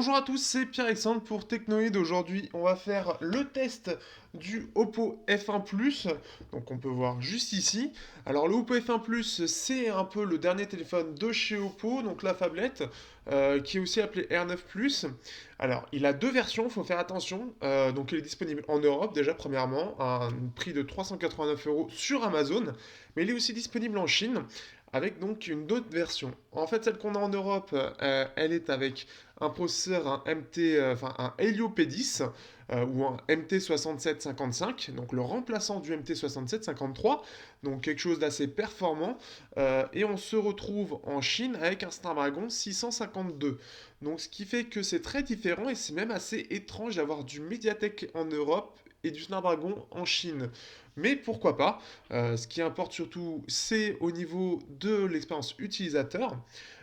Bonjour à tous, c'est Pierre-Alexandre pour Technoïd. Aujourd'hui, on va faire le test du Oppo F1 Plus. Donc, on peut voir juste ici. Alors, le Oppo F1 Plus, c'est un peu le dernier téléphone de chez Oppo, donc la phablette, qui est aussi appelé R9 Plus. Alors, il a deux versions, il faut faire attention. Donc, il est disponible en Europe, déjà, premièrement, à un prix de 389 euros sur Amazon. Mais il est aussi disponible en Chine avec donc une autre version. En fait, celle qu'on a en Europe, elle est avec un processeur, un MT, enfin un Helio P10 ou un MT6755, donc le remplaçant du MT6753, donc quelque chose d'assez performant. Et on se retrouve en Chine avec un Snapdragon 652. Donc ce qui fait que c'est très différent et c'est même assez étrange d'avoir du Mediatek en Europe et du Snapdragon en Chine. Mais pourquoi pas? Ce qui importe surtout, c'est au niveau de l'expérience utilisateur.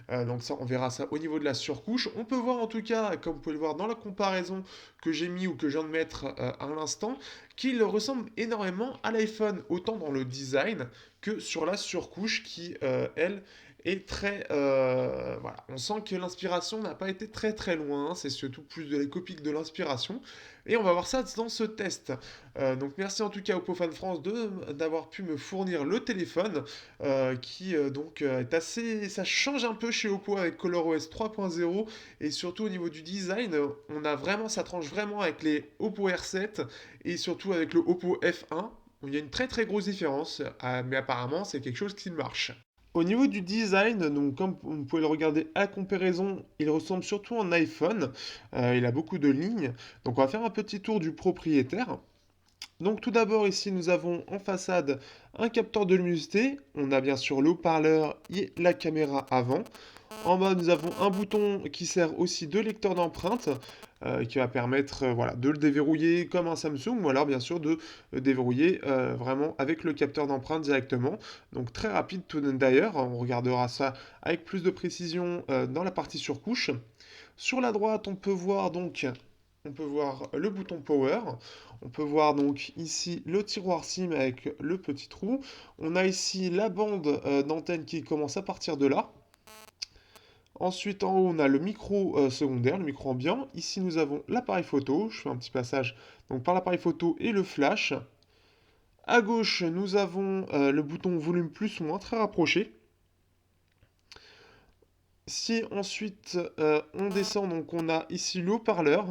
Donc ça, on verra ça au niveau de la surcouche. On peut voir en tout cas, comme vous pouvez le voir dans la comparaison que j'ai mis ou que je viens de mettre à l'instant, qu'il ressemble énormément à l'iPhone, autant dans le design que sur la surcouche qui, elle, est très... voilà, on sent que l'inspiration n'a pas été très très loin, c'est surtout plus de la copie que de l'inspiration. Et on va voir ça dans ce test. Donc merci en tout cas au Pofan France d'avoir pu me fournir le téléphone qui est assez... Ça change un peu chez Oppo avec ColorOS 3.0 et surtout au niveau du design, on a vraiment, ça tranche vraiment avec les Oppo R7 et surtout avec le Oppo F1. Il y a une très très grosse différence, mais apparemment c'est quelque chose qui marche. Au niveau du design, donc comme vous pouvez le regarder à comparaison, il ressemble surtout à un iPhone. Il a beaucoup de lignes. Donc on va faire un petit tour du propriétaire. Donc tout d'abord ici nous avons en façade un capteur de luminosité, on a bien sûr le haut-parleur et la caméra avant. En bas nous avons un bouton qui sert aussi de lecteur d'empreintes qui va permettre voilà, de le déverrouiller comme un Samsung ou alors bien sûr de le déverrouiller vraiment avec le capteur d'empreinte directement. Donc très rapide tout d'ailleurs, on regardera ça avec plus de précision dans la partie surcouche. Sur la droite on peut voir le bouton Power. On peut voir donc ici le tiroir SIM avec le petit trou. On a ici la bande d'antenne qui commence à partir de là. Ensuite, en haut, on a le micro secondaire, le micro ambiant. Ici, nous avons l'appareil photo. Je fais un petit passage donc, par l'appareil photo et le flash. À gauche, nous avons le bouton volume plus ou moins très rapproché. Si ensuite on descend, donc on a ici le haut-parleur.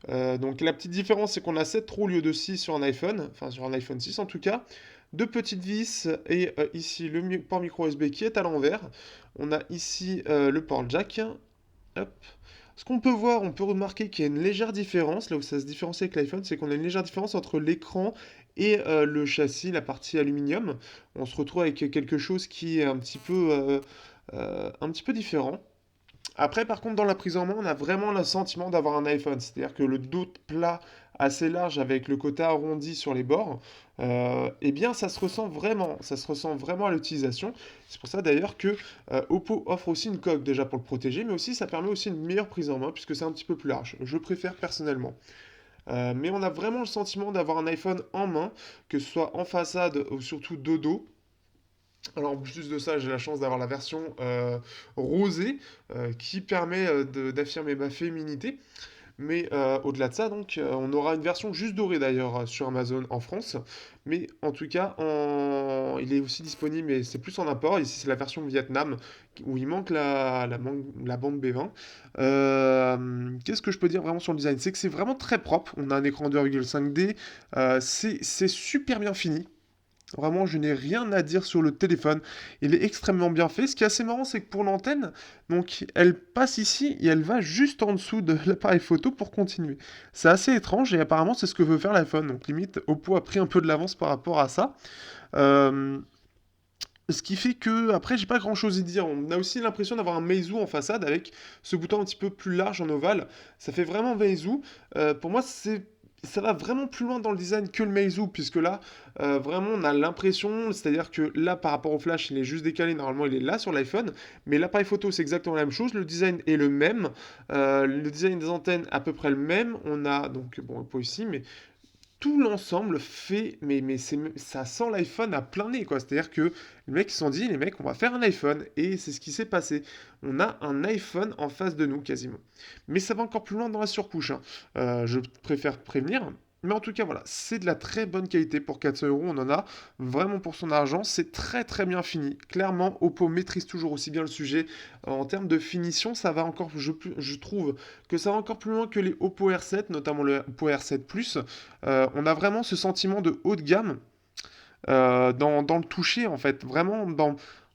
Donc la petite différence, c'est qu'on a 7 trous au lieu de 6 sur un iPhone, enfin sur un iPhone 6 en tout cas. Deux petites vis et ici le port micro USB qui est à l'envers. On a ici le port jack. Hop. Ce qu'on peut voir, on peut remarquer qu'il y a une légère différence, là où ça se différencie avec l'iPhone, c'est qu'on a une légère différence entre l'écran et le châssis, la partie aluminium. On se retrouve avec quelque chose qui est un petit peu différent. Après, par contre, dans la prise en main, on a vraiment le sentiment d'avoir un iPhone. C'est-à-dire que le dos plat assez large avec le côté arrondi sur les bords, eh bien, ça se ressent vraiment. Ça se ressent vraiment à l'utilisation. C'est pour ça d'ailleurs que Oppo offre aussi une coque déjà pour le protéger, mais aussi ça permet aussi une meilleure prise en main puisque c'est un petit peu plus large. Je préfère personnellement. Mais on a vraiment le sentiment d'avoir un iPhone en main, que ce soit en façade ou surtout de dos. Alors en plus de ça, j'ai la chance d'avoir la version rosée qui permet d'affirmer ma féminité. Mais au-delà de ça, donc, on aura une version juste dorée d'ailleurs sur Amazon en France. Mais en tout cas, il est aussi disponible, mais c'est plus en import. Ici, c'est la version Vietnam où il manque la bande B20. Qu'est-ce que je peux dire vraiment sur le design? C'est que c'est vraiment très propre. On a un écran 2,5D. C'est super bien fini. Vraiment, je n'ai rien à dire sur le téléphone. Il est extrêmement bien fait. Ce qui est assez marrant, c'est que pour l'antenne, donc elle passe ici et elle va juste en dessous de l'appareil photo pour continuer. C'est assez étrange et apparemment c'est ce que veut faire l'iPhone. Donc limite, Oppo a pris un peu de l'avance par rapport à ça. Euh, Ce qui fait que, après, j'ai pas grand chose à dire. On a aussi l'impression d'avoir un Meizu en façade avec ce bouton un petit peu plus large en ovale. Ça fait vraiment Meizu. Pour moi, ça va vraiment plus loin dans le design que le Meizu, puisque là, vraiment, on a l'impression, c'est-à-dire que là, par rapport au flash, il est juste décalé. Normalement, il est là sur l'iPhone, mais l'appareil photo, c'est exactement la même chose. Le design est le même. Le design des antennes, à peu près le même. On a donc, bon, pas ici, mais tout l'ensemble fait, ça sent l'iPhone à plein nez, quoi. C'est-à-dire que les mecs ils se sont dit, les mecs, on va faire un iPhone, et c'est ce qui s'est passé. On a un iPhone en face de nous, quasiment. Mais ça va encore plus loin dans la surcouche, hein. Je préfère prévenir. Mais en tout cas, voilà, c'est de la très bonne qualité pour 400 euros. On en a vraiment pour son argent. C'est très très bien fini. Clairement, Oppo maîtrise toujours aussi bien le sujet. En termes de finition, ça va encore, je trouve que ça va encore plus loin que les Oppo R7, notamment le Oppo R7 Plus. On a vraiment ce sentiment de haut de gamme dans le toucher, en fait. Vraiment,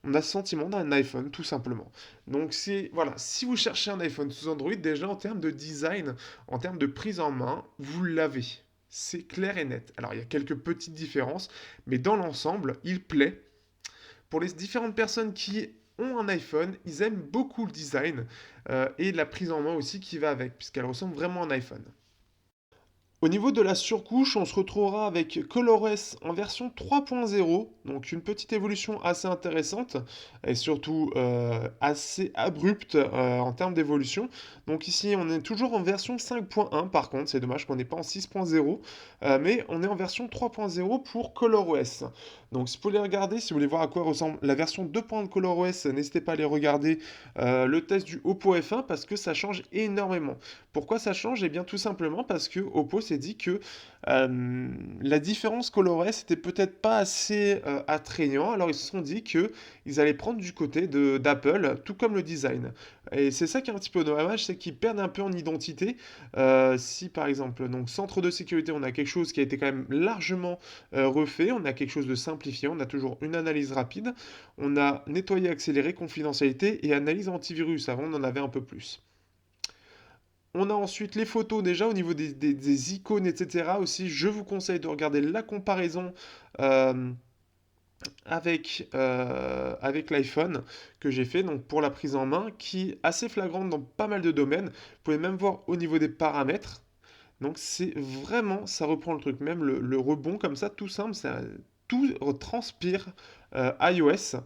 on a ce sentiment d'un iPhone, tout simplement. Donc, voilà, si vous cherchez un iPhone sous Android, déjà en termes de design, en termes de prise en main, vous l'avez. C'est clair et net. Alors, il y a quelques petites différences, mais dans l'ensemble, il plaît. Pour les différentes personnes qui ont un iPhone, ils aiment beaucoup le design et la prise en main aussi qui va avec, puisqu'elle ressemble vraiment à un iPhone. Au niveau de la surcouche, on se retrouvera avec ColorOS en version 3.0, donc une petite évolution assez intéressante et surtout assez abrupte en termes d'évolution. Donc ici, on est toujours en version 5.1 par contre, c'est dommage qu'on n'est pas en 6.0, mais on est en version 3.0 pour ColorOS. Donc si vous voulez regarder, si vous voulez voir à quoi ressemble la version 2.1 de ColorOS, n'hésitez pas à aller regarder le test du Oppo F1 parce que ça change énormément. Pourquoi ça change? Eh bien tout simplement parce que Oppo s'est dit que la différence colorée c'était peut-être pas assez attrayant, alors ils se sont dit que ils allaient prendre du côté d'Apple, tout comme le design. Et c'est ça qui est un petit peu dommage, c'est qu'ils perdent un peu en identité. Si par exemple, donc centre de sécurité, on a quelque chose qui a été quand même largement refait, on a quelque chose de simplifié, on a toujours une analyse rapide, on a nettoyé, accéléré, confidentialité et analyse antivirus. Avant, on en avait un peu plus. On a ensuite les photos déjà au niveau des icônes, etc. Aussi, je vous conseille de regarder la comparaison euh, avec l'iPhone que j'ai fait donc pour la prise en main qui est assez flagrante dans pas mal de domaines. Vous pouvez même voir au niveau des paramètres. Donc c'est vraiment, ça reprend le truc, même le rebond comme ça, tout simple, ça, tout transpire iOS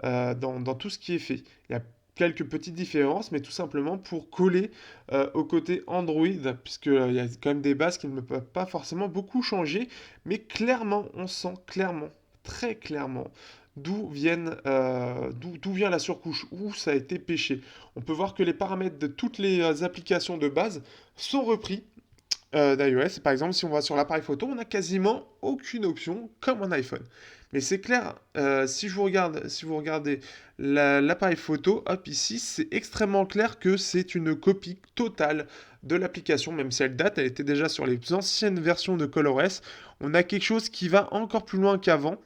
dans tout ce qui est fait. Il y a quelques petites différences, mais tout simplement pour coller au côté Android, puisqu'il y a quand même des bases qui ne peuvent pas forcément beaucoup changer, mais clairement, on sent clairement, très clairement, d'où vient la surcouche, où ça a été pêché. On peut voir que les paramètres de toutes les applications de base sont repris d'iOS. Par exemple, si on va sur l'appareil photo, on n'a quasiment aucune option comme un iPhone. Mais c'est clair, si vous regardez l'appareil photo, hop, ici, c'est extrêmement clair que c'est une copie totale de l'application, même si elle date, elle était déjà sur les anciennes versions de ColorOS. On a quelque chose qui va encore plus loin qu'avant,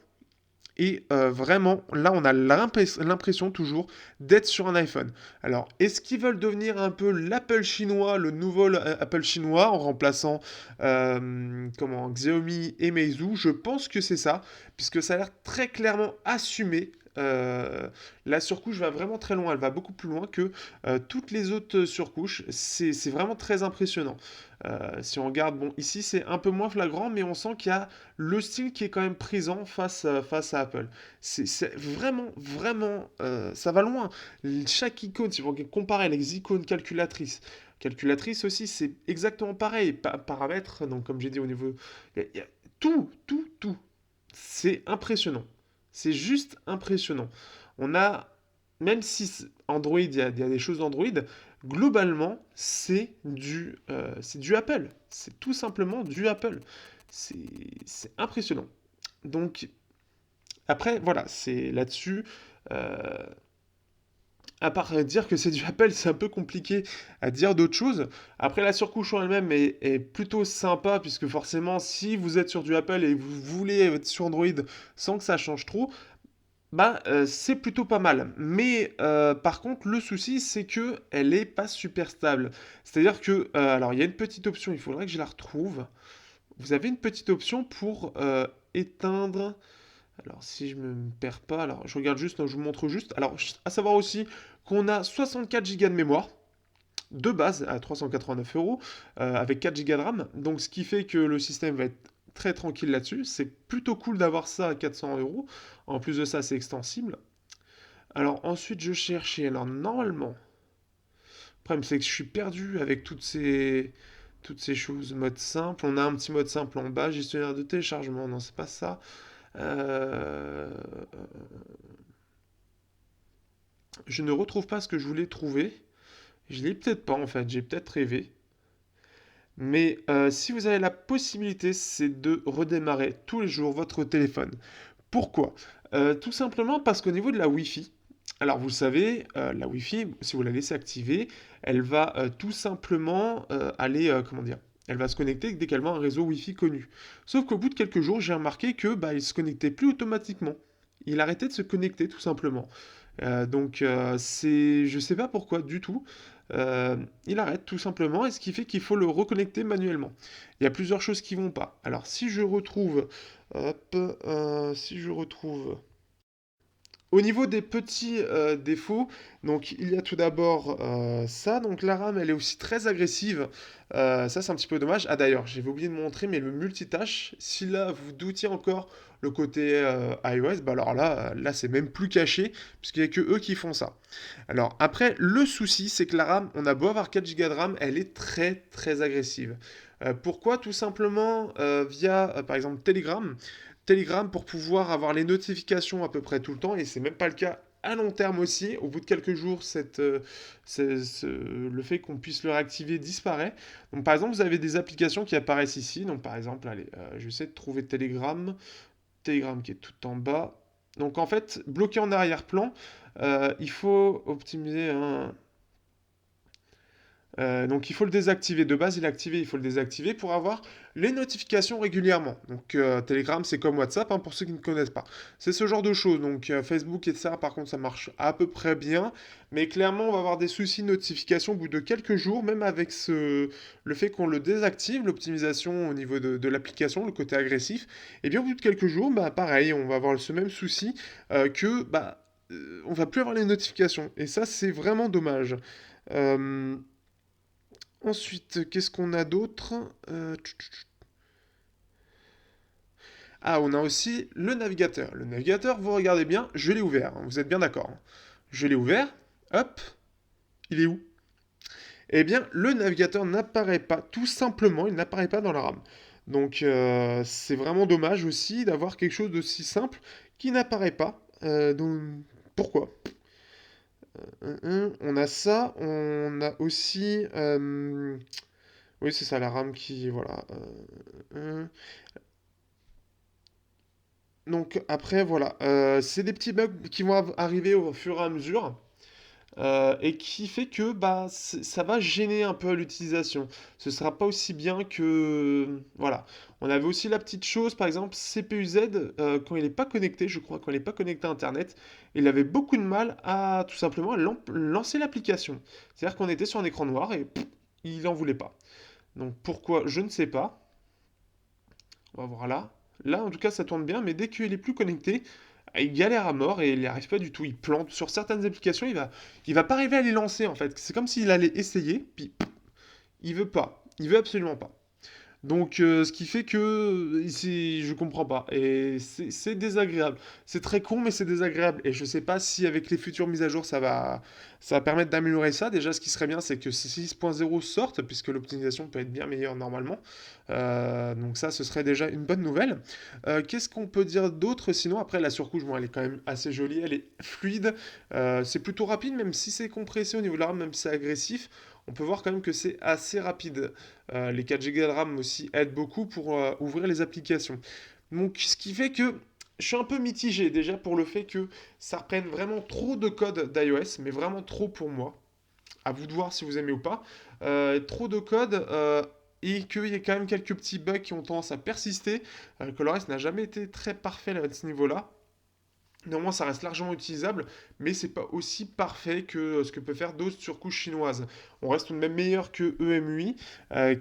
et vraiment, là, on a l'impression toujours d'être sur un iPhone. Alors, est-ce qu'ils veulent devenir un peu l'Apple chinois, le nouveau Apple chinois, en remplaçant Xiaomi et Meizu? Je pense que c'est ça, puisque ça a l'air très clairement assumé. La surcouche va vraiment très loin, elle va beaucoup plus loin que toutes les autres surcouches. C'est vraiment très impressionnant. Si on regarde, bon, ici c'est un peu moins flagrant, mais on sent qu'il y a le style qui est quand même présent face à Apple. C'est vraiment, vraiment, ça va loin. Chaque icône, si vous comparez les icônes calculatrices aussi, c'est exactement pareil. Paramètres, donc comme j'ai dit au niveau, il y a tout, tout, tout. C'est impressionnant. C'est juste impressionnant. On a, même si Android, il y a des choses d'Android, globalement, c'est du Apple. C'est tout simplement du Apple. C'est c'est impressionnant. Donc, après, voilà, c'est là-dessus. euh, à part dire que c'est du Apple, c'est un peu compliqué à dire d'autres choses. Après, la surcouche en elle-même est plutôt sympa, puisque forcément, si vous êtes sur du Apple et vous voulez être sur Android sans que ça change trop, bah, c'est plutôt pas mal. Mais par contre, le souci, c'est que elle est pas super stable. C'est-à-dire que, alors, il y a une petite option, il faudrait que je la retrouve. Vous avez une petite option pour éteindre. Alors, si je me perds pas, alors je regarde juste, non, je vous montre juste. Alors, à savoir aussi qu'on a 64 Go de mémoire de base à 389 euros avec 4 Go de RAM. Donc, ce qui fait que le système va être très tranquille là-dessus. C'est plutôt cool d'avoir ça à 400 euros. En plus de ça, c'est extensible. Alors, ensuite, je cherchais. Alors, normalement, le problème, c'est que je suis perdu avec toutes ces choses. Mode simple, on a un petit mode simple en bas, gestionnaire de téléchargement, non, c'est pas ça. Euh, Je ne retrouve pas ce que je voulais trouver. Je l'ai peut-être pas en fait, j'ai peut-être rêvé. Mais si vous avez la possibilité, c'est de redémarrer tous les jours votre téléphone. Pourquoi? Tout simplement parce qu'au niveau de la Wi-Fi, alors vous le savez, la Wi-Fi, si vous la laissez activée, elle va tout simplement aller, comment dire, elle va se connecter dès qu'elle voit un réseau Wi-Fi connu. Sauf qu'au bout de quelques jours, j'ai remarqué que bah, il se connectait plus automatiquement. Il arrêtait de se connecter tout simplement. Je sais pas pourquoi du tout. Il arrête tout simplement, et ce qui fait qu'il faut le reconnecter manuellement. Il y a plusieurs choses qui vont pas. Alors si je retrouve, hop, si je retrouve au niveau des petits défauts, donc il y a tout d'abord ça, donc la RAM elle est aussi très agressive. Ça c'est un petit peu dommage. Ah d'ailleurs, j'avais oublié de montrer, mais le multitâche, si là vous doutiez encore le côté iOS, bah alors là c'est même plus caché, puisqu'il n'y a que eux qui font ça. Alors après, le souci c'est que la RAM, on a beau avoir 4 Go de RAM, elle est très très agressive. Pourquoi? Tout simplement via par exemple Telegram. Telegram pour pouvoir avoir les notifications à peu près tout le temps, et c'est même pas le cas à long terme aussi. Au bout de quelques jours, le fait qu'on puisse le réactiver disparaît. Donc par exemple, vous avez des applications qui apparaissent ici. Donc par exemple, allez, je vais essayer de trouver Telegram. Telegram qui est tout en bas. Donc en fait, bloqué en arrière-plan, il faut optimiser un... Donc il faut le désactiver. De base, il est activé, il faut le désactiver pour avoir les notifications régulièrement. Donc Telegram, c'est comme WhatsApp, hein, pour ceux qui ne connaissent pas. C'est ce genre de choses. Donc Facebook et ça, par contre, ça marche à peu près bien. Mais clairement, on va avoir des soucis de notification au bout de quelques jours, même avec le fait qu'on le désactive, l'optimisation au niveau de l'application, le côté agressif. Et bien au bout de quelques jours, bah, pareil, on va avoir ce même souci que bah, on va plus avoir les notifications. Et ça, c'est vraiment dommage. Euh, Ensuite, qu'est-ce qu'on a d'autre? Ah, on a aussi le navigateur. Le navigateur, vous regardez bien, je l'ai ouvert, hein, vous êtes bien d'accord, hein. Je l'ai ouvert, hop, il est où? Eh bien, le navigateur n'apparaît pas, tout simplement, il n'apparaît pas dans la RAM. Donc, c'est vraiment dommage aussi d'avoir quelque chose d'aussi simple qui n'apparaît pas. Donc, pourquoi? On a ça, on a aussi... oui, c'est ça, la RAM qui... Voilà. Donc après, voilà. C'est des petits bugs qui vont arriver au fur et à mesure. Et qui fait que bah, ça va gêner un peu à l'utilisation. Ce sera pas aussi bien que... Voilà. On avait aussi la petite chose, par exemple, CPU-Z, quand il n'est pas connecté, je crois, quand il n'est pas connecté à Internet, il avait beaucoup de mal à tout simplement à lancer l'application. C'est-à-dire qu'on était sur un écran noir et pff, il n'en voulait pas. Donc pourquoi, je ne sais pas. On va voir là. Là, en tout cas, ça tourne bien, mais dès qu'il est plus connecté, il galère à mort et il n'y arrive pas du tout. Il plante. Sur certaines applications, il va pas arriver à les lancer, en fait. C'est comme s'il allait essayer, puis il veut pas. Il veut absolument pas. Donc, ce qui fait que je comprends pas. Et c'est désagréable. C'est très con, mais c'est désagréable. Et je sais pas si avec les futures mises à jour, ça va permettre d'améliorer ça. Déjà, ce qui serait bien, c'est que 6.0 sorte, puisque l'optimisation peut être bien meilleure normalement. Donc ça, ce serait déjà une bonne nouvelle. Qu'est-ce qu'on peut dire d'autre? Sinon, après, la surcouche, bon, elle est quand même assez jolie, elle est fluide. C'est plutôt rapide, même si c'est compressé au niveau de la RAM, même si c'est agressif. On peut voir quand même que c'est assez rapide. Les 4 Go de RAM aussi aident beaucoup pour ouvrir les applications. Donc, ce qui fait que je suis un peu mitigé déjà pour le fait que ça reprenne vraiment trop de code d'iOS, mais vraiment trop pour moi. À vous de voir si vous aimez ou pas. Trop de code et qu'il y a quand même quelques petits bugs qui ont tendance à persister. Que le reste n'a jamais été très parfait à ce niveau-là. Néanmoins, ça reste largement utilisable, mais c'est pas aussi parfait que ce que peut faire d'autres surcouches chinoises. On reste tout de même meilleur que EMUI,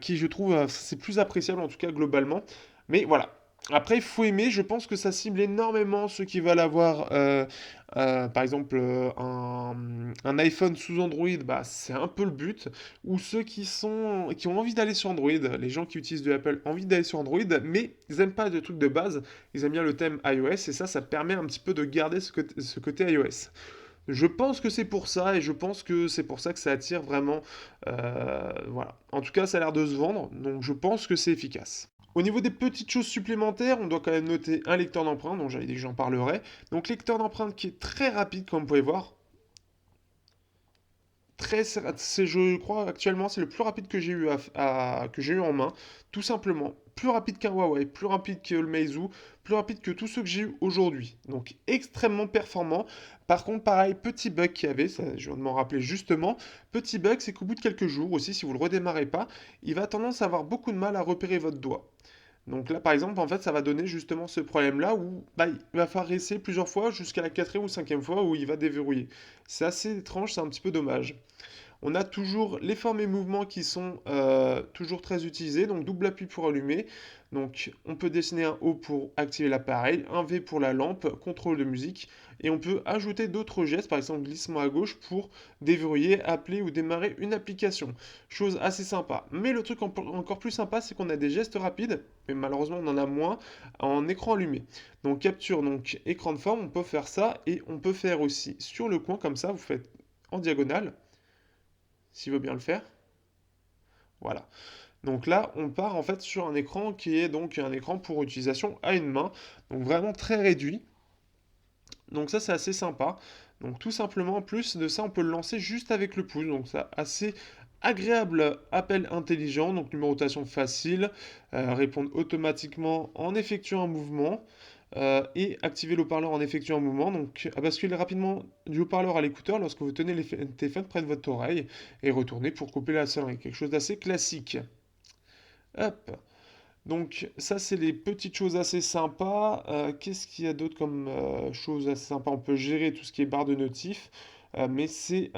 qui je trouve c'est plus appréciable en tout cas globalement. Mais voilà. Après, il faut aimer. Je pense que ça cible énormément ceux qui veulent avoir, par exemple, un iPhone sous Android. Bah, c'est un peu le but. Ou ceux qui ont envie d'aller sur Android. Les gens qui utilisent de Apple ont envie d'aller sur Android, mais ils n'aiment pas de trucs de base. Ils aiment bien le thème iOS et ça permet un petit peu de garder ce côté iOS. Je pense que c'est pour ça et je pense que c'est pour ça que ça attire vraiment. Voilà. En tout cas, ça a l'air de se vendre, donc je pense que c'est efficace. Au niveau des petites choses supplémentaires, on doit quand même noter un lecteur d'empreintes, dont j'avais dit que j'en parlerai. Donc lecteur d'empreintes qui est très rapide, comme vous pouvez voir. Je crois actuellement c'est le plus rapide que j'ai eu que j'ai eu en main, tout simplement. Plus rapide qu'un Huawei, plus rapide que le Meizu, plus rapide que tous ceux que j'ai eu aujourd'hui. Donc extrêmement performant. Par contre, pareil, petit bug qu'il y avait, ça, je viens de m'en rappeler justement. Petit bug, c'est qu'au bout de quelques jours aussi, si vous le redémarrez pas, il va tendance à avoir beaucoup de mal à repérer votre doigt. Donc là, par exemple, en fait, ça va donner justement ce problème-là où bah, il va falloir essayer plusieurs fois jusqu'à la quatrième ou cinquième fois où il va déverrouiller. C'est assez étrange, c'est un petit peu dommage. On a toujours les formes et mouvements qui sont toujours très utilisés. Donc double appui pour allumer. Donc on peut dessiner un O pour activer l'appareil, un V pour la lampe, contrôle de musique. Et on peut ajouter d'autres gestes, par exemple glissement à gauche pour déverrouiller, appeler ou démarrer une application. Chose assez sympa. Mais le truc encore plus sympa, c'est qu'on a des gestes rapides, mais malheureusement on en a moins en écran allumé. Donc capture, donc écran de forme, on peut faire ça et on peut faire aussi sur le coin comme ça, vous faites en diagonale s'il veut bien le faire. Voilà. Donc là, on part en fait sur un écran qui est donc un écran pour utilisation à une main, donc vraiment très réduit. Donc ça, c'est assez sympa. Donc tout simplement, en plus de ça, on peut le lancer juste avec le pouce. Donc ça, assez agréable appel intelligent, donc numérotation facile, répondre automatiquement en effectuant un mouvement. Et activer le haut-parleur en effectuant un mouvement. Donc, basculer rapidement du haut-parleur à l'écouteur lorsque vous tenez le téléphone près de votre oreille et retourner pour couper la sonnerie. Quelque chose d'assez classique. Hop. Donc, ça, c'est les petites choses assez sympas. Qu'est-ce qu'il y a d'autre comme choses assez sympas? On peut gérer tout ce qui est barre de notif, mais c'est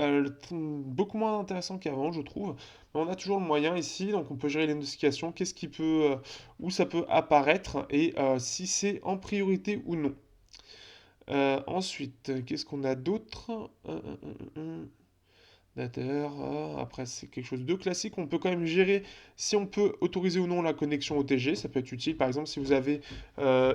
beaucoup moins intéressant qu'avant, je trouve. Mais on a toujours le moyen ici, donc on peut gérer les notifications, qu'est-ce qui peut, où ça peut apparaître et si c'est en priorité ou non. Ensuite, qu'est-ce qu'on a d'autre? Dateur, après c'est quelque chose de classique. On peut quand même gérer si on peut autoriser ou non la connexion OTG. Ça peut être utile par exemple si vous avez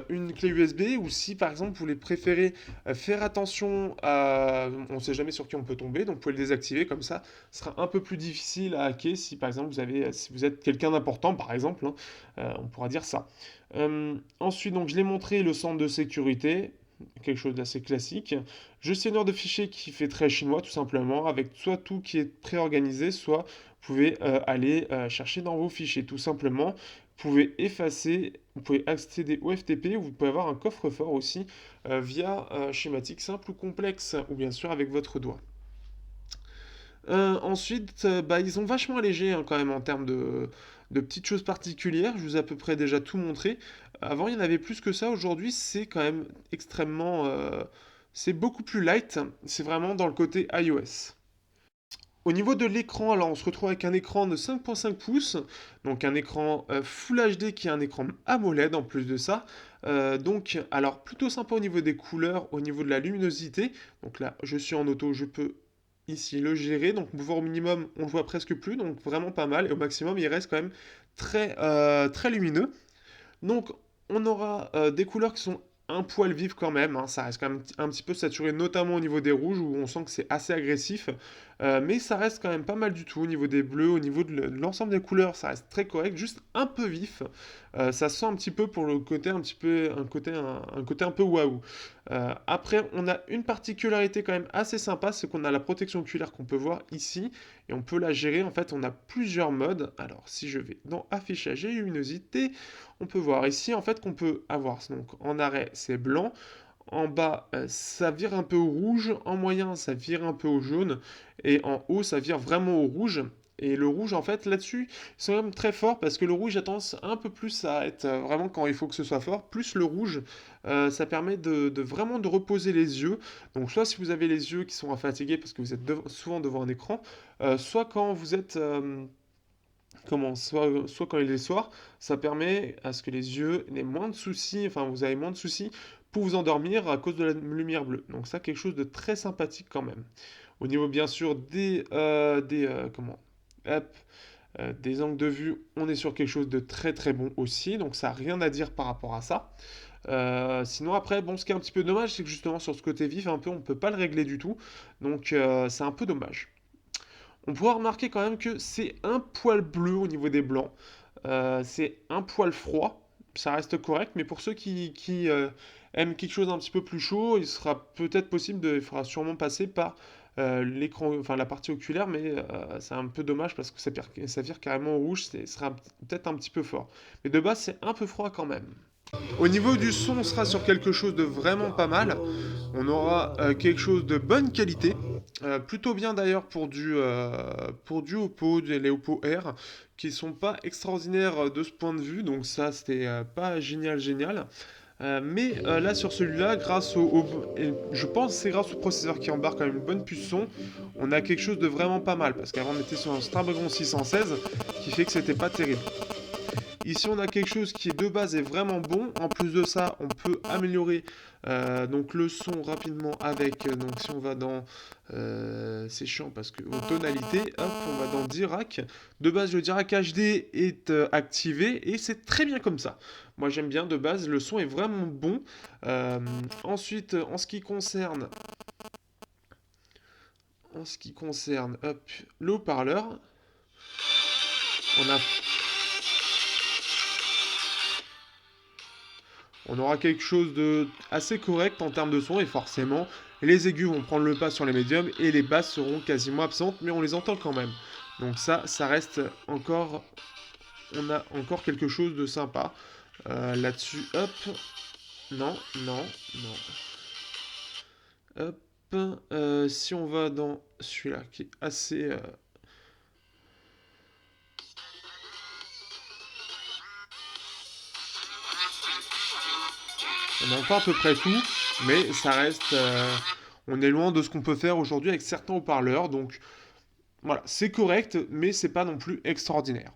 une clé USB ou si par exemple vous voulez préférer faire attention à... On ne sait jamais sur qui on peut tomber, donc vous pouvez le désactiver comme ça. Ce sera un peu plus difficile à hacker si par exemple si vous êtes quelqu'un d'important par exemple, hein, on pourra dire ça. Ensuite donc je l'ai montré le centre de sécurité quelque chose d'assez classique. Gestionnaire de fichiers qui fait très chinois tout simplement, avec soit tout qui est préorganisé, soit vous pouvez aller chercher dans vos fichiers tout simplement. Vous pouvez effacer, vous pouvez accéder au FTP, ou vous pouvez avoir un coffre-fort aussi via schématique simple ou complexe, ou bien sûr avec votre doigt. Ensuite, bah, ils ont vachement allégé hein, quand même en termes de petites choses particulières. Je vous ai à peu près déjà tout montré. Avant, il y en avait plus que ça. Aujourd'hui, c'est quand même extrêmement... c'est beaucoup plus light. C'est vraiment dans le côté iOS. Au niveau de l'écran, alors on se retrouve avec un écran de 5,5 pouces, donc un écran Full HD qui est un écran AMOLED en plus de ça. Donc, alors plutôt sympa au niveau des couleurs, au niveau de la luminosité. Donc là, je suis en auto, je peux ici le gérer. Donc pouvoir au minimum, on le voit presque plus, donc vraiment pas mal. Et au maximum, il reste quand même très lumineux. Donc on aura des couleurs qui sont un poil vives quand même, hein. Ça reste quand même un petit peu saturé, notamment au niveau des rouges où on sent que c'est assez agressif. Mais ça reste quand même pas mal du tout au niveau des bleus, au niveau de l'ensemble des couleurs, ça reste très correct, juste un peu vif. Ça sent un petit peu pour le côté un petit peu, un côté un peu waouh. Après, on a une particularité quand même assez sympa, c'est qu'on a la protection oculaire qu'on peut voir ici et on peut la gérer. En fait, on a plusieurs modes. Alors, si je vais dans affichage et luminosité, on peut voir ici en fait qu'on peut avoir donc en arrêt c'est blanc, en bas ça vire un peu au rouge, en moyen ça vire un peu au jaune et en haut ça vire vraiment au rouge. Et le rouge, en fait, là-dessus, c'est quand même très fort parce que le rouge a tendance un peu plus à être vraiment quand il faut que ce soit fort. Plus le rouge, ça permet de vraiment de reposer les yeux. Donc, soit si vous avez les yeux qui sont fatigués parce que vous êtes souvent devant un écran, soit quand vous êtes soit quand il est soir, ça permet à ce que les yeux aient moins de soucis, enfin vous avez moins de soucis pour vous endormir à cause de la lumière bleue. Donc ça, quelque chose de très sympathique quand même. Au niveau bien sûr hop, des angles de vue, on est sur quelque chose de très très bon aussi, donc ça n'a rien à dire par rapport à ça. Sinon après, bon, ce qui est un petit peu dommage, c'est que justement sur ce côté vif, un peu, on peut pas le régler du tout. Donc c'est un peu dommage. On pourra remarquer quand même que c'est un poil bleu au niveau des blancs. C'est un poil froid. Ça reste correct, mais pour ceux qui aiment quelque chose un petit peu plus chaud, il sera peut-être possible il faudra sûrement passer par l'écran, enfin la partie oculaire, mais c'est un peu dommage parce que ça vire carrément au rouge, ce sera peut-être un petit peu fort. Mais de base, c'est un peu froid quand même. Au niveau du son, on sera sur quelque chose de vraiment pas mal. On aura quelque chose de bonne qualité. Plutôt bien d'ailleurs pour du Oppo, les Oppo R, qui sont pas extraordinaires de ce point de vue. Donc ça, c'était pas génial, génial. Mais là, sur celui-là, et je pense que c'est grâce au processeur qui embarque quand même une bonne puce son, on a quelque chose de vraiment pas mal. Parce qu'avant, on était sur un Snapdragon 616, qui fait que c'était pas terrible. Ici, on a quelque chose qui de base est vraiment bon. En plus de ça, on peut améliorer donc le son rapidement avec. Donc, si on va dans. C'est chiant parce que en tonalité, hop, on va dans Dirac. De base, le Dirac HD est activé et c'est très bien comme ça. Moi, j'aime bien de base, le son est vraiment bon. Euh, ensuite, en ce qui concerne hop, le haut-parleur, on a on aura quelque chose de assez correct en termes de son et forcément les aigus vont prendre le pas sur les médiums et les basses seront quasiment absentes mais on les entend quand même. Donc ça reste encore, on a encore quelque chose de sympa là-dessus. Hop, non, non, non. Hop, si on va dans celui-là qui est assez, on entend à peu près tout, mais ça reste, on est loin de ce qu'on peut faire aujourd'hui avec certains haut-parleurs. Donc voilà, c'est correct, mais c'est pas non plus extraordinaire.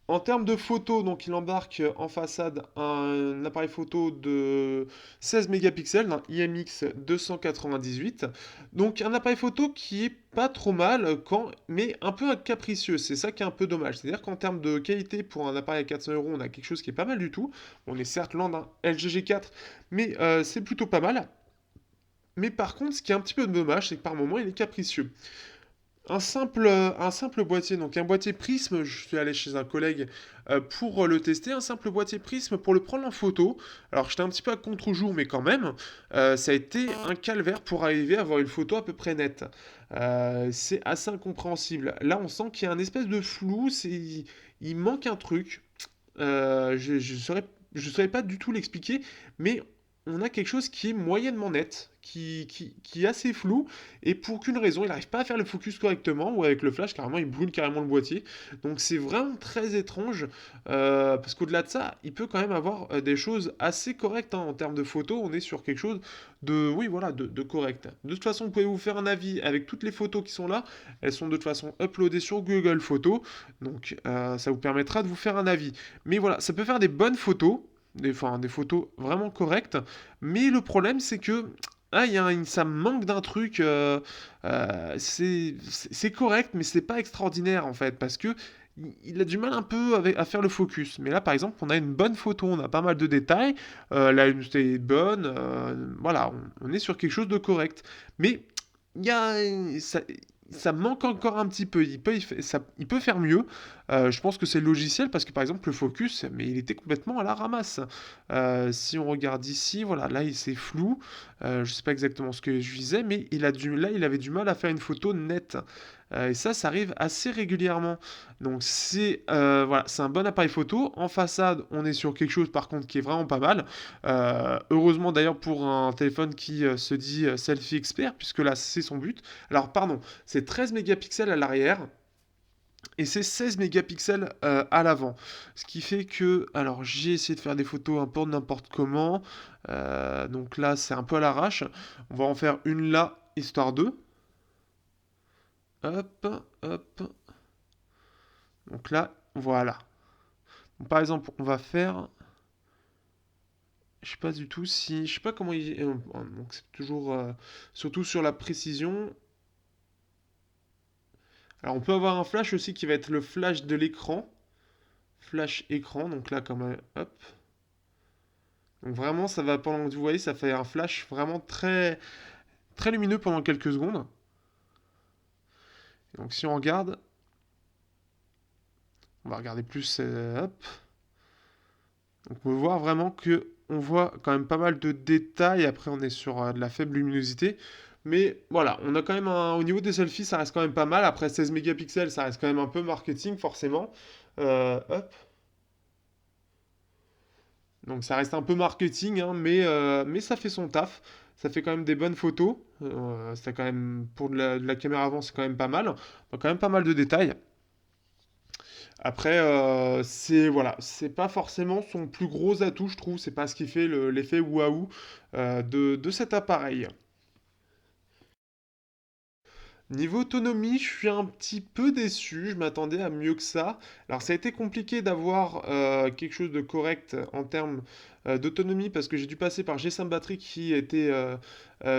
En termes de photos, donc il embarque en façade un appareil photo de 16 mégapixels, un IMX 298. Donc un appareil photo qui est pas trop mal, mais un peu capricieux. C'est ça qui est un peu dommage. C'est-à-dire qu'en termes de qualité pour un appareil à 400 euros, on a quelque chose qui est pas mal du tout. On est certes loin d'un LG G4, mais c'est plutôt pas mal. Mais par contre, ce qui est un petit peu dommage, c'est que par moment, il est capricieux. Un simple boîtier, donc un boîtier Prisme, je suis allé chez un collègue pour le tester, un simple boîtier Prisme pour le prendre en photo. Alors j'étais un petit peu à contre-jour, mais quand même, ça a été un calvaire pour arriver à avoir une photo à peu près nette. C'est assez incompréhensible. Là, on sent qu'il y a un espèce de flou, il manque un truc. Je saurais pas du tout l'expliquer, mais on a quelque chose qui est moyennement net, qui est assez flou, et pour qu'une raison, il n'arrive pas à faire le focus correctement, ou avec le flash, carrément, il brûle carrément le boîtier. Donc c'est vraiment très étrange, parce qu'au-delà de ça, il peut quand même avoir des choses assez correctes hein, en termes de photos. On est sur quelque chose de, oui, voilà, de correct. De toute façon, vous pouvez vous faire un avis avec toutes les photos qui sont là. Elles sont de toute façon uploadées sur Google Photos, donc ça vous permettra de vous faire un avis. Mais voilà, ça peut faire des bonnes photos, enfin, des photos vraiment correctes, mais le problème c'est que ça manque d'un truc. C'est correct, mais c'est pas extraordinaire en fait, parce que il a du mal un peu à faire le focus. Mais là, par exemple, on a une bonne photo, on a pas mal de détails, la luminosité est bonne, voilà, on est sur quelque chose de correct. Mais il y a, ça manque encore un petit peu. Il peut faire mieux. Je pense que c'est le logiciel parce que par exemple le focus, mais il était complètement à la ramasse. Si on regarde ici, voilà, là c'est flou. Je sais pas exactement ce que je visais, mais là il avait du mal à faire une photo nette. Et ça arrive assez régulièrement. Donc voilà, c'est un bon appareil photo. En façade, on est sur quelque chose par contre qui est vraiment pas mal. Heureusement d'ailleurs pour un téléphone qui se dit selfie expert, puisque là c'est son but. Alors pardon, c'est 13 mégapixels à l'arrière et c'est 16 mégapixels à l'avant. Ce qui fait que, alors j'ai essayé de faire des photos un peu n'importe comment. Donc là c'est un peu à l'arrache. On va en faire une là, histoire de. Hop, hop. Donc là, voilà. Donc, par exemple, on va faire. Je sais pas du tout si. Je sais pas comment il. Donc c'est toujours. Surtout sur la précision. Alors on peut avoir un flash aussi qui va être le flash de l'écran. Flash écran, donc là comme hop. Donc vraiment, ça va pendant, vous voyez, ça fait un flash vraiment très, très lumineux pendant quelques secondes. Donc si on regarde, on va regarder plus, hop. Donc on peut voir vraiment que on voit quand même pas mal de détails. Après, on est sur de la faible luminosité. Mais voilà, on a quand même au niveau des selfies, ça reste quand même pas mal. Après 16 mégapixels, ça reste quand même un peu marketing, forcément. Hop. Donc ça reste un peu marketing, hein, mais ça fait son taf. Ça fait quand même des bonnes photos. C'est quand même, pour de la caméra avant, c'est quand même pas mal. Donc quand même pas mal de détails. Après, c'est voilà, c'est pas forcément son plus gros atout, je trouve. C'est pas ce qui fait l'effet waouh de cet appareil. Niveau autonomie, je suis un petit peu déçu. Je m'attendais à mieux que ça. Alors, ça a été compliqué d'avoir quelque chose de correct en termes d'autonomie parce que j'ai dû passer par G5 Battery qui était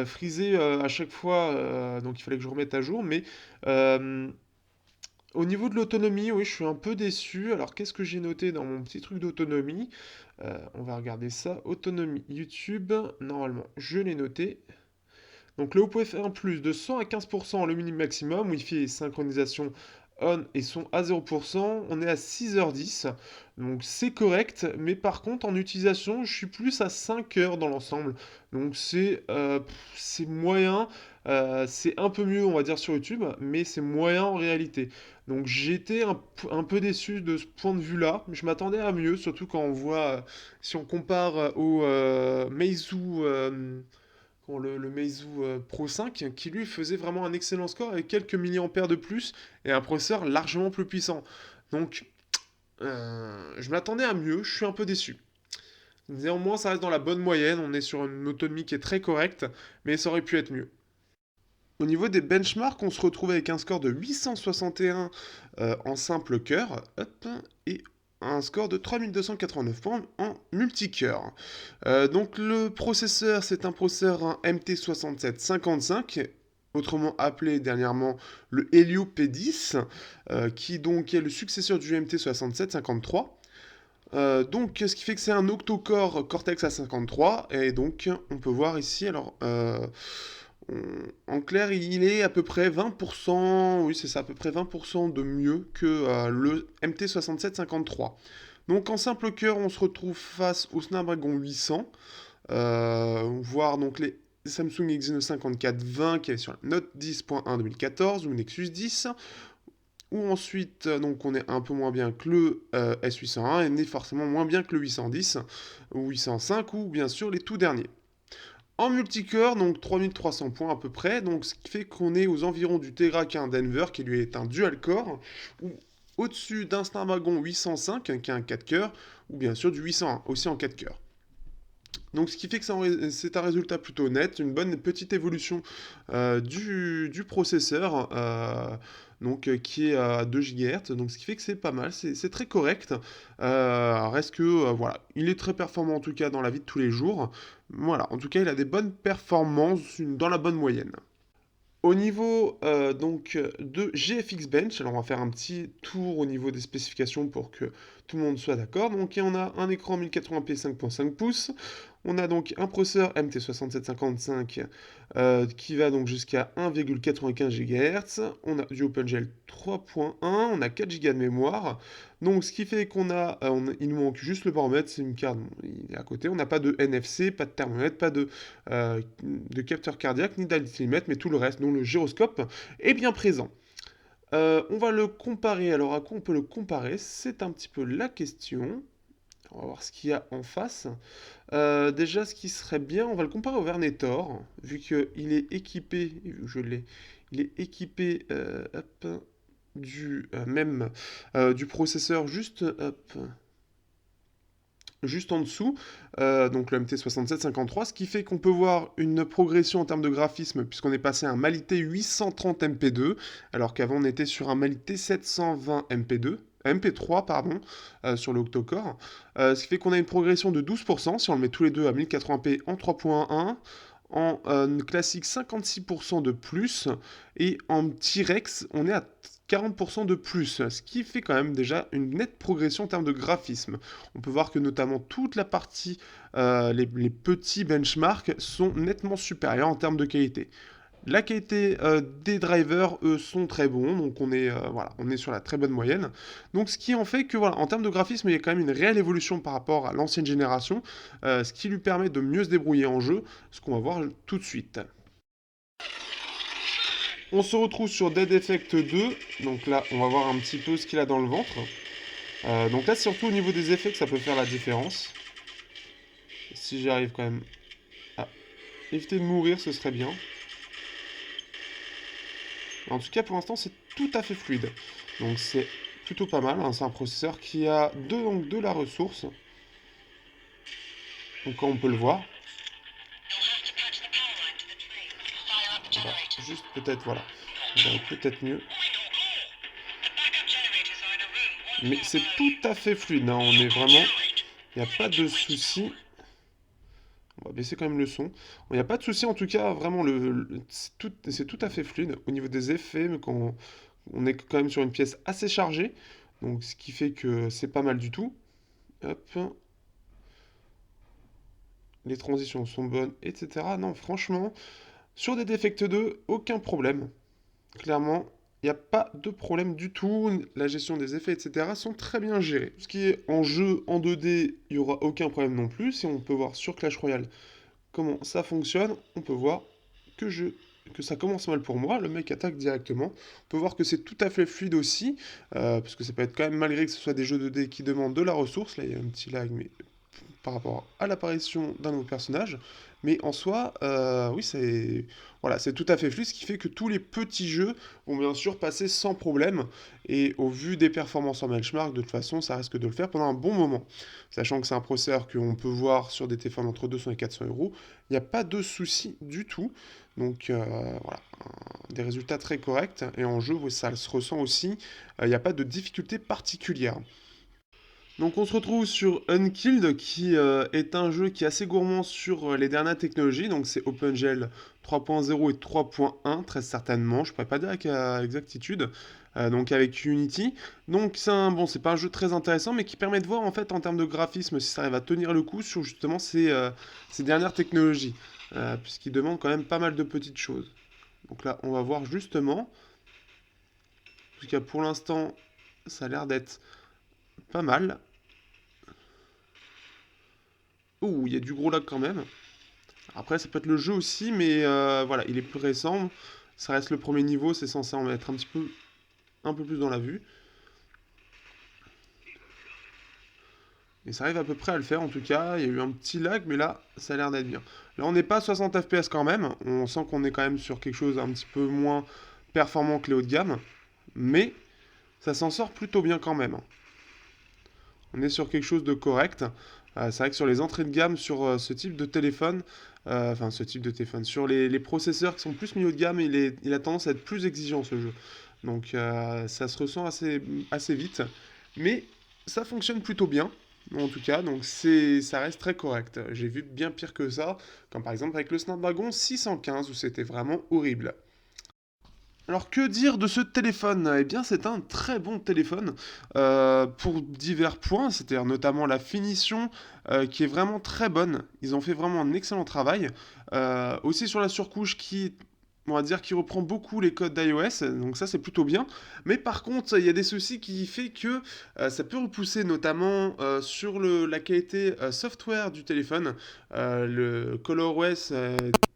frisé à chaque fois. Donc, il fallait que je remette à jour. Mais euh, au niveau de l'autonomie, oui, je suis un peu déçu. Alors, qu'est-ce que j'ai noté dans mon petit truc d'autonomie? On va regarder ça. Autonomie YouTube. Normalement, je l'ai noté. Donc le Oppo F1 Plus de 100 à 15% le minimum maximum. Wi-Fi et synchronisation on et son à 0%. On est à 6h10. Donc c'est correct. Mais par contre, en utilisation, je suis plus à 5 heures dans l'ensemble. Donc c'est moyen. C'est un peu mieux, on va dire, sur YouTube, mais c'est moyen en réalité. Donc j'étais un peu déçu de ce point de vue-là. Je m'attendais à mieux, surtout quand on voit, si on compare au Meizu, le Meizu Pro 5, qui lui faisait vraiment un excellent score avec quelques milliampères de plus et un processeur largement plus puissant. Donc je m'attendais à mieux, je suis un peu déçu. Néanmoins, ça reste dans la bonne moyenne, on est sur une autonomie qui est très correcte, mais ça aurait pu être mieux. Au niveau des benchmarks, on se retrouve avec un score de 861 en simple cœur, hop, et un score de 3289 points en multicœur. Donc le processeur, c'est un processeur un MT6755, autrement appelé dernièrement le Helio P10, qui donc est le successeur du MT6753. Donc, ce qui fait que c'est un octo-core Cortex A53, et donc on peut voir ici, alors en clair, il est à peu près 20%, oui c'est ça, à peu près 20% de mieux que le MT6753. Donc en simple cœur, on se retrouve face au Snapdragon 800, voire donc les Samsung Exynos 5420 qui est sur la Note 10.1 2014 ou Nexus 10, ou ensuite donc on est un peu moins bien que le S801 et n'est forcément moins bien que le 810 ou 805 ou bien sûr les tout derniers. En multicore, donc 3300 points à peu près, donc ce qui fait qu'on est aux environs du Tegra 15 Denver, qui lui est un dual core, ou au-dessus d'un Snapdragon 805, qui est un 4 coeurs, ou bien sûr du 801, aussi en 4 coeurs. Donc ce qui fait que c'est un résultat plutôt net, une bonne petite évolution du processeur, qui est à 2 GHz, donc ce qui fait que c'est pas mal, c'est très correct. Reste que, voilà, il est très performant en tout cas dans la vie de tous les jours. Voilà, en tout cas il a des bonnes performances dans la bonne moyenne. Au niveau de GFX Bench, alors on va faire un petit tour au niveau des spécifications pour que tout le monde soit d'accord. Donc on a un écran 1080p 5.5 pouces, on a donc un processeur MT6755 qui va donc jusqu'à 1,95 GHz, on a du OpenGL 3.1, on a 4 Go de mémoire, donc ce qui fait qu'on a, il nous manque juste le baromètre, c'est une carte, bon, il est à côté, on n'a pas de NFC, pas de thermomètre, pas de capteur cardiaque ni d'altimètre, mais tout le reste, dont le gyroscope, est bien présent. On va le comparer, alors à quoi on peut le comparer? C'est un petit peu la question. On va voir ce qu'il y a en face. Déjà, ce qui serait bien, on va le comparer au Vernetor, vu qu'il est équipé, je l'ai, il est équipé hop, du processeur juste en dessous, donc le MT6753, ce qui fait qu'on peut voir une progression en termes de graphisme, puisqu'on est passé à un Mali-T 830 MP2, alors qu'avant on était sur un Mali-T 720 MP2. MP3, pardon, sur le octocore. Ce qui fait qu'on a une progression de 12%, si on le met tous les deux à 1080p en 3.1, en classique 56% de plus, et en T-Rex, on est à 40% de plus, ce qui fait quand même déjà une nette progression en termes de graphisme. On peut voir que notamment toute la partie, les petits benchmarks sont nettement supérieurs en termes de qualité. La qualité des drivers, eux, sont très bons, donc voilà, on est sur la très bonne moyenne. Donc ce qui en fait que, voilà, en termes de graphisme, il y a quand même une réelle évolution par rapport à l'ancienne génération, ce qui lui permet de mieux se débrouiller en jeu, ce qu'on va voir tout de suite. On se retrouve sur Dead Effect 2, donc là, on va voir un petit peu ce qu'il a dans le ventre. Donc là, c'est surtout au niveau des effets que ça peut faire la différence. Si j'y arrive quand même à éviter de mourir, ce serait bien. En tout cas, pour l'instant, c'est tout à fait fluide. Donc c'est plutôt pas mal, hein. C'est un processeur qui a donc, de la ressource. Donc comme on peut le voir. On va juste peut-être, voilà. Peut-être mieux. Mais c'est tout à fait fluide, hein. On est vraiment... Il n'y a pas de souci. On va baisser quand même le son. Il n'y a pas de souci, en tout cas, vraiment, c'est tout à fait fluide. Au niveau des effets, mais quand on est quand même sur une pièce assez chargée. Donc ce qui fait que c'est pas mal du tout. Hop. Les transitions sont bonnes, etc. Non, franchement, sur des Defect 2, aucun problème. Clairement, il n'y a pas de problème du tout. La gestion des effets, etc. sont très bien gérés. Ce qui est en jeu en 2D, il n'y aura aucun problème non plus. Si on peut voir sur Clash Royale comment ça fonctionne, on peut voir que ça commence mal pour moi, le mec attaque directement. On peut voir que c'est tout à fait fluide aussi, parce que ça peut être quand même, malgré que ce soit des jeux 2D qui demandent de la ressource, là il y a un petit lag, mais par rapport à l'apparition d'un nouveau personnage. Mais en soi, oui, voilà, c'est tout à fait fluide, ce qui fait que tous les petits jeux vont bien sûr passer sans problème. Et au vu des performances en benchmark, de toute façon, ça risque de le faire pendant un bon moment. Sachant que c'est un processeur qu'on peut voir sur des téléphones entre 200 et 400 euros, il n'y a pas de souci du tout. Donc voilà, des résultats très corrects. Et en jeu, oui, ça se ressent aussi. Il n'y a pas de difficulté particulière. Donc on se retrouve sur Unkilled qui est un jeu qui est assez gourmand sur les dernières technologies. Donc c'est OpenGL 3.0 et 3.1 très certainement, je pourrais pas dire avec exactitude. Donc avec Unity. Donc c'est pas un jeu très intéressant mais qui permet de voir en fait en termes de graphisme si ça arrive à tenir le coup sur justement ces dernières technologies. Puisqu'il demande quand même pas mal de petites choses. Donc là on va voir justement. En tout cas pour l'instant ça a l'air d'être pas mal. Ouh, il y a du gros lag quand même. Après, ça peut être le jeu aussi, mais voilà, il est plus récent. Ça reste le premier niveau, c'est censé en mettre un peu plus dans la vue. Et ça arrive à peu près à le faire en tout cas. Il y a eu un petit lag, mais là, ça a l'air d'être bien. Là, on n'est pas à 60 FPS quand même. On sent qu'on est quand même sur quelque chose un petit peu moins performant que les hauts de gamme. Mais ça s'en sort plutôt bien quand même. On est sur quelque chose de correct. C'est vrai que sur les entrées de gamme, sur ce type de téléphone, enfin ce type de téléphone, sur les processeurs qui sont plus milieu de gamme, il a tendance à être plus exigeant ce jeu. Donc ça se ressent assez vite. Mais ça fonctionne plutôt bien, en tout cas, donc ça reste très correct. J'ai vu bien pire que ça, comme par exemple avec le Snapdragon 615 où c'était vraiment horrible. Alors que dire de ce téléphone? Eh bien c'est un très bon téléphone pour divers points, c'est-à-dire notamment la finition qui est vraiment très bonne. Ils ont fait vraiment un excellent travail. Aussi sur la surcouche on va dire, qui reprend beaucoup les codes d'iOS, donc ça c'est plutôt bien. Mais par contre, il y a des soucis qui fait que ça peut repousser notamment sur la qualité software du téléphone. Le ColorOS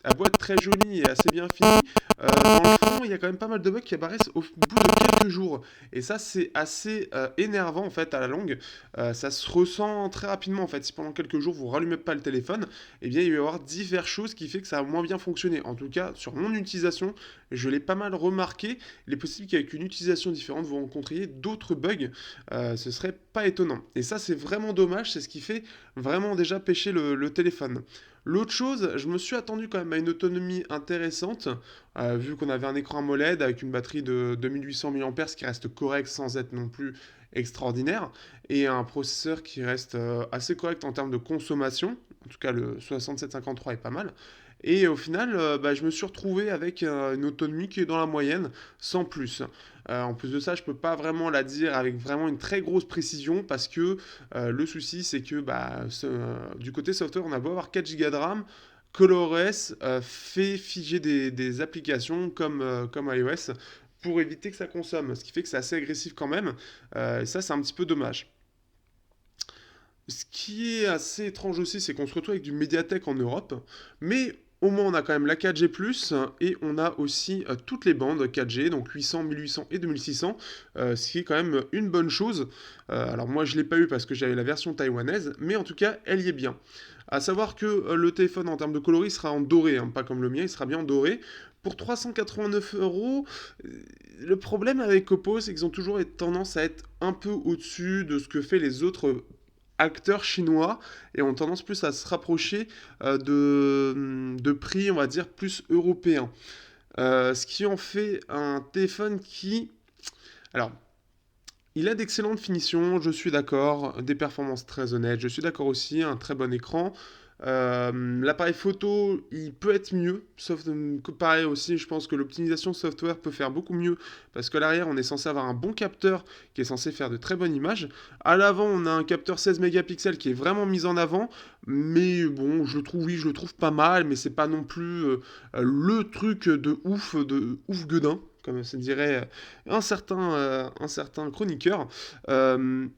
a beau être très joli et assez bien fini, dans le fond, il y a quand même pas mal de bugs qui apparaissent au bout de quelques jours. Et ça, c'est assez énervant en fait à la longue. Ça se ressent très rapidement en fait. Si pendant quelques jours vous rallumez pas le téléphone, eh bien il va y avoir diverses choses qui fait que ça a moins bien fonctionné. En tout cas, sur mon utilisation, je l'ai pas mal remarqué. Il est possible qu'avec une utilisation différente, vous rencontriez d'autres bugs. Ce serait pas étonnant. Et ça, c'est vraiment dommage. C'est ce qui fait vraiment déjà pêcher le téléphone. L'autre chose, je me suis attendu quand même à une autonomie intéressante, vu qu'on avait un écran AMOLED avec une batterie de 2800 mAh, ce qui reste correct sans être non plus extraordinaire, et un processeur qui reste assez correct en termes de consommation. En tout cas, le 6753 est pas mal. Et au final, bah, je me suis retrouvé avec une autonomie qui est dans la moyenne, sans plus. En plus de ça, je peux pas vraiment la dire avec vraiment une très grosse précision parce que le souci, c'est que bah, du côté software, on a beau avoir 4 Go de RAM, ColorOS fait figer des applications comme iOS pour éviter que ça consomme, ce qui fait que c'est assez agressif quand même, et ça, c'est un petit peu dommage. Ce qui est assez étrange aussi, c'est qu'on se retrouve avec du Mediatek en Europe, mais au moins on a quand même la 4G+, et on a aussi toutes les bandes 4G, donc 800, 1800 et 2600, ce qui est quand même une bonne chose. Alors moi je l'ai pas eu parce que j'avais la version taïwanaise, mais en tout cas elle y est bien. À savoir que le téléphone en termes de coloris sera en doré, hein, pas comme le mien, il sera bien en doré. Pour 389 euros, le problème avec Oppo, c'est qu'ils ont toujours tendance à être un peu au-dessus de ce que fait les autres acteurs chinois et ont tendance plus à se rapprocher de prix, on va dire, plus européens. Ce qui en fait un téléphone qui... Alors, il a d'excellentes finitions, je suis d'accord, des performances très honnêtes, je suis d'accord aussi, un très bon écran. L'appareil photo, il peut être mieux, sauf que pareil aussi, je pense que l'optimisation software peut faire beaucoup mieux, parce qu'à l'arrière, on est censé avoir un bon capteur qui est censé faire de très bonnes images. À l'avant, on a un capteur 16 mégapixels qui est vraiment mis en avant, mais bon, je le trouve, oui, je le trouve pas mal, mais c'est pas non plus le truc de ouf gueudin, comme se dirait un certain chroniqueur. Euh,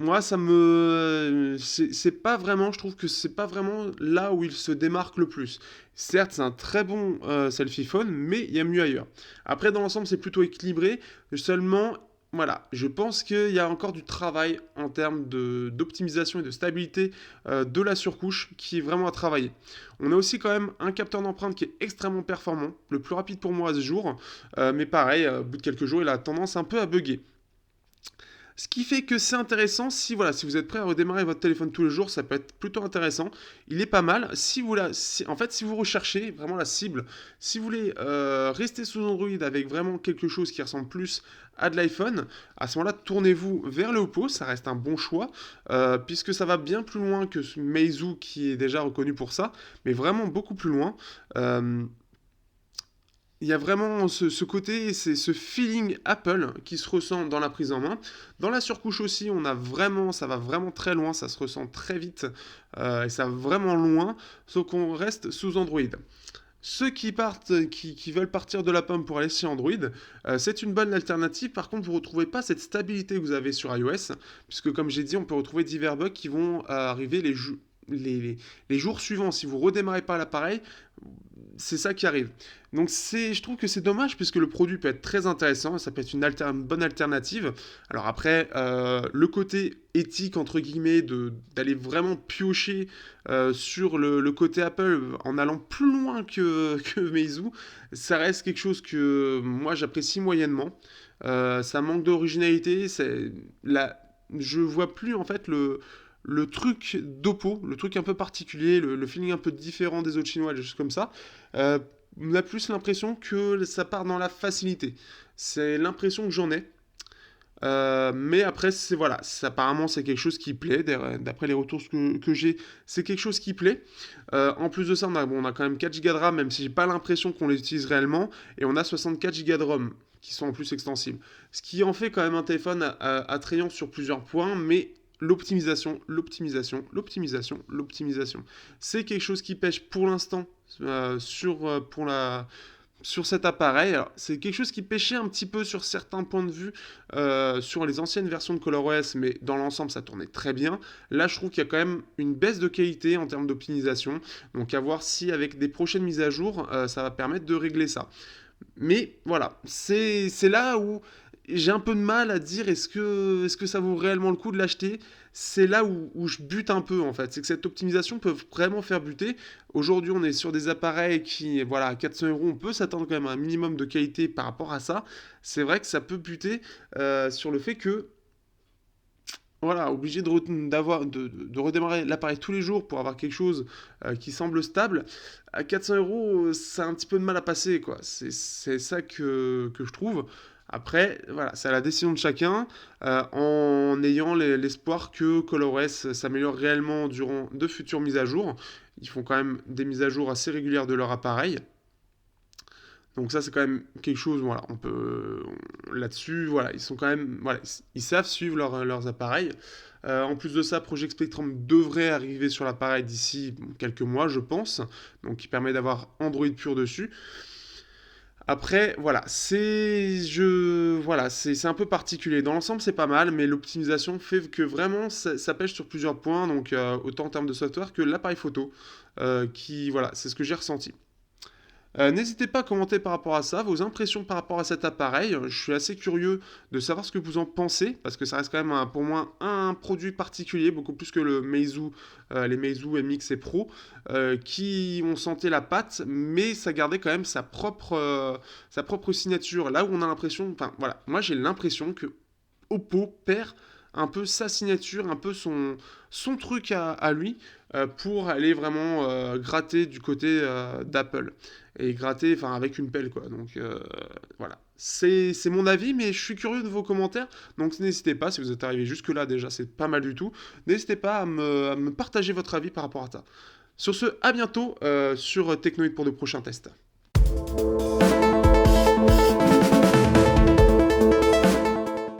Moi, ça me. C'est pas vraiment. Je trouve que c'est pas vraiment là où il se démarque le plus. Certes, c'est un très bon selfie phone, mais il y a mieux ailleurs. Après, dans l'ensemble, c'est plutôt équilibré. Seulement, voilà, je pense qu'il y a encore du travail en termes d'optimisation et de stabilité de la surcouche qui est vraiment à travailler. On a aussi quand même un capteur d'empreinte qui est extrêmement performant, le plus rapide pour moi à ce jour, mais pareil, au bout de quelques jours, il a tendance un peu à bugger. Ce qui fait que c'est intéressant si voilà, si vous êtes prêt à redémarrer votre téléphone tous les jours, ça peut être plutôt intéressant. Il est pas mal. En fait, si vous recherchez vraiment la cible, si vous voulez rester sous Android avec vraiment quelque chose qui ressemble plus à de l'iPhone, à ce moment-là, tournez-vous vers le Oppo. Ça reste un bon choix puisque ça va bien plus loin que ce Meizu qui est déjà reconnu pour ça, mais vraiment beaucoup plus loin. Euh, il y a vraiment ce côté, c'est ce feeling Apple qui se ressent dans la prise en main. Dans la surcouche aussi, ça va vraiment très loin, ça se ressent très vite et ça va vraiment loin, sauf qu'on reste sous Android. Ceux qui partent, qui veulent partir de la pomme pour aller chez Android, c'est une bonne alternative. Par contre, vous ne retrouvez pas cette stabilité que vous avez sur iOS, puisque comme j'ai dit, on peut retrouver divers bugs qui vont arriver les jours suivants. Si vous redémarrez pas l'appareil, c'est ça qui arrive. Donc je trouve que c'est dommage puisque le produit peut être très intéressant, ça peut être une bonne alternative. Alors après, le côté éthique entre guillemets d'aller vraiment piocher sur le côté Apple en allant plus loin que Meizu, ça reste quelque chose que moi j'apprécie moyennement. Ça manque d'originalité, je vois plus en fait le truc d'Oppo, le truc un peu particulier, le feeling un peu différent des autres chinois, des choses comme ça. Euh, on a plus l'impression que ça part dans la facilité. C'est l'impression que j'en ai. Mais après, voilà, apparemment c'est quelque chose qui plaît, d'après les retours que j'ai, c'est quelque chose qui plaît. En plus de ça, on a quand même 4 Go de RAM, même si j'ai pas l'impression qu'on les utilise réellement, et on a 64 Go de ROM, qui sont en plus extensibles. Ce qui en fait quand même un téléphone attrayant sur plusieurs points, mais l'optimisation. C'est quelque chose qui pêche pour l'instant sur cet appareil. Alors, c'est quelque chose qui pêchait un petit peu sur certains points de vue sur les anciennes versions de ColorOS, mais dans l'ensemble, ça tournait très bien. Là, je trouve qu'il y a quand même une baisse de qualité en termes d'optimisation. Donc, à voir si avec des prochaines mises à jour, ça va permettre de régler ça. Mais voilà, c'est là où j'ai un peu de mal à dire est-ce que ça vaut réellement le coup de l'acheter. C'est là où je bute un peu en fait. C'est que cette optimisation peut vraiment faire buter. Aujourd'hui, on est sur des appareils qui, voilà, à 400 euros, on peut s'attendre quand même à un minimum de qualité par rapport à ça. C'est vrai que ça peut buter sur le fait que voilà, obligé de redémarrer l'appareil tous les jours pour avoir quelque chose qui semble stable, à 400 euros, ça a un petit peu de mal à passer, quoi. C'est ça que je trouve. Après, voilà, c'est à la décision de chacun, en ayant l'espoir que ColorOS s'améliore réellement durant de futures mises à jour. Ils font quand même des mises à jour assez régulières de leur appareil. Donc ça, c'est quand même quelque chose, voilà, là-dessus, voilà, ils sont quand même, voilà, ils savent suivre leurs appareils. En plus de ça, Project Spectrum devrait arriver sur l'appareil d'ici quelques mois, je pense, donc qui permet d'avoir Android pur dessus. Après, voilà, c'est un peu particulier. Dans l'ensemble, c'est pas mal, mais l'optimisation fait que vraiment, ça pêche sur plusieurs points, donc autant en termes de software que l'appareil photo, voilà, c'est ce que j'ai ressenti. N'hésitez pas à commenter par rapport à ça, vos impressions par rapport à cet appareil. Je suis assez curieux de savoir ce que vous en pensez, parce que ça reste quand même pour moi un produit particulier, beaucoup plus que les Meizu MX et Pro, qui ont senti la patte, mais ça gardait quand même sa propre signature. Là où on a l'impression, enfin voilà, moi j'ai l'impression que Oppo perd un peu sa signature, un peu son truc à lui, pour aller vraiment gratter du côté d'Apple. Et gratter, enfin, avec une pelle, quoi. Donc, voilà. C'est mon avis, mais je suis curieux de vos commentaires. Donc, n'hésitez pas, si vous êtes arrivé jusque-là, déjà, c'est pas mal du tout. N'hésitez pas à me partager votre avis par rapport à ça. Sur ce, à bientôt sur Technoid pour de prochains tests.